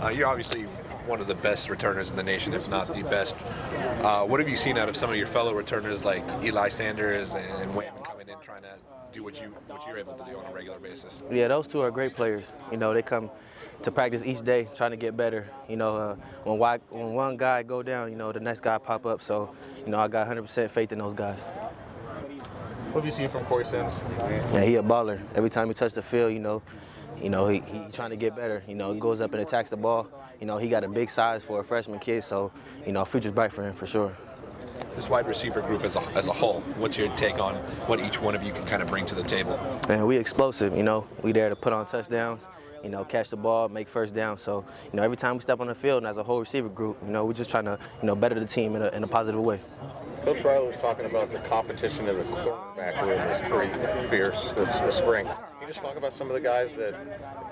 You're obviously one of the best returners in the nation, if not the best. What have you seen out of some of your fellow returners like Eli Sanders and Wayman coming in trying to do what you're able to do on a regular basis? Yeah, those two are great players. They come to practice each day trying to get better. When one guy go down, the next guy pop up. So, I got 100% faith in those guys. What have you seen from Corey Sims? Yeah, he a baller. Every time he touches the field, he trying to get better. Goes up and attacks the ball. He got a big size for a freshman kid, so, future's bright for him for sure. This wide receiver group as a whole, what's your take on what each one of you can kind of bring to the table? Man, we explosive, We there to put on touchdowns, catch the ball, make first down. So, every time we step on the field and as a whole receiver group, we're just trying to, better the team in a positive way. Coach Riley was talking about the competition in the quarterback room is pretty fierce this spring. Can you just talk about some of the guys that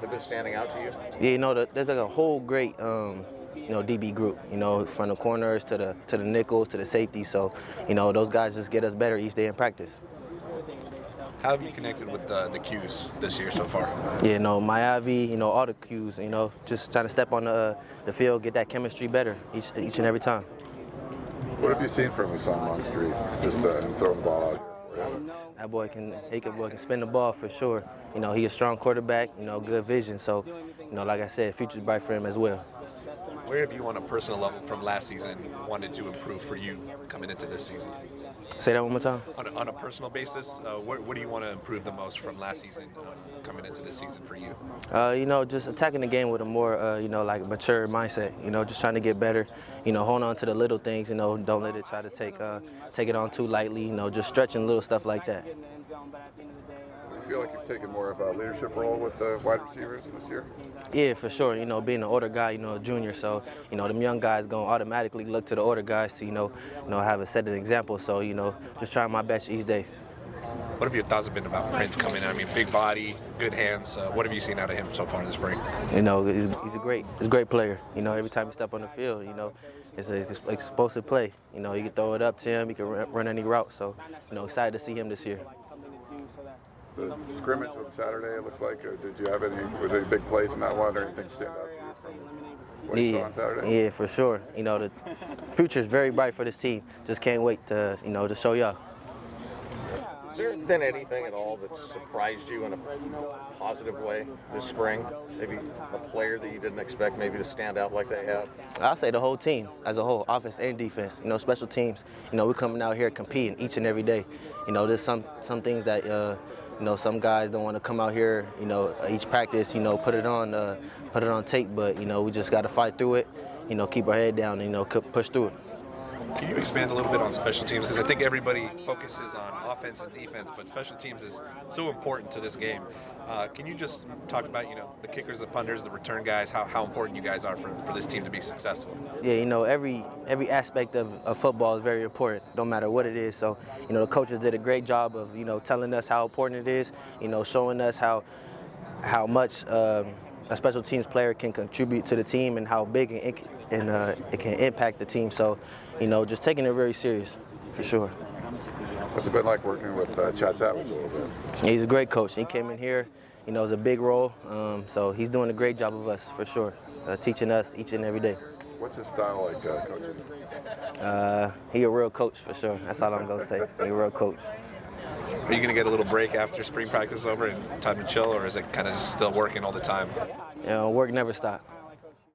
have been standing out to you? Yeah, there's like a whole great DB group, from the corners to the nickels to the safety. So, those guys just get us better each day in practice. How have you connected with the Qs this year so far? Yeah, my IV, all the Qs, just trying to step on the field, get that chemistry better each and every time. What have you seen from him on Longstreet, just throwing the ball out? That boy can spin the ball for sure. He a strong quarterback, good vision. So, like I said, future's bright for him as well. Where have you on a personal level from last season wanted to improve for you coming into this season? Say that one more time. On a personal basis, what do you want to improve the most from last season coming into this season for you? Just attacking the game with a more, like mature mindset. Just trying to get better. Hold on to the little things. Don't let it try to take it on too lightly. Just stretching little stuff like that. Do you feel like you've taken more of a leadership role with the wide receivers this year? Yeah, for sure. Being an older guy, a junior, so them young guys gonna automatically look to the older guys to have a set an example. So just trying my best each day. What have your thoughts been about Prince coming in? I mean, big body, good hands. What have you seen out of him so far this spring? He's a great player. Every time he step on the field, it's an explosive play. You can throw it up to him. He can run any route. So excited to see him this year. The scrimmage on Saturday, it looks like. Did you have was there any big plays in that one, or anything stand out to you from what you saw on Saturday? Yeah, for sure. The future is very bright for this team. Just can't wait to to show y'all. Has there been anything at all that surprised you in a positive way this spring? Maybe a player that you didn't expect maybe to stand out like they have? I'll say the whole team as a whole, offense and defense. Special teams. We're coming out here competing each and every day. There's some things that some guys don't want to come out here, each practice, put it on tape, but we just got to fight through it, keep our head down and push through it. Can you expand a little bit on special teams? Because I think everybody focuses on offense and defense, but special teams is so important to this game. Can you just talk about, the kickers, the punters, the return guys, how important you guys are for this team to be successful? Yeah, every aspect of football is very important, no matter what it is. So, the coaches did a great job of, telling us how important it is, showing us how much a special teams player can contribute to the team and how big it can impact the team. So, just taking it very serious, for sure. What's it been like working with Chad Savage a little bit? He's a great coach. He came in here, it's a big role, so he's doing a great job of us, for sure, teaching us each and every day. What's his style like coaching? He a real coach, for sure. That's all I'm going to say. He a real coach. Are you going to get a little break after spring practice over and time to chill, or is it kind of just still working all the time? Work never stops.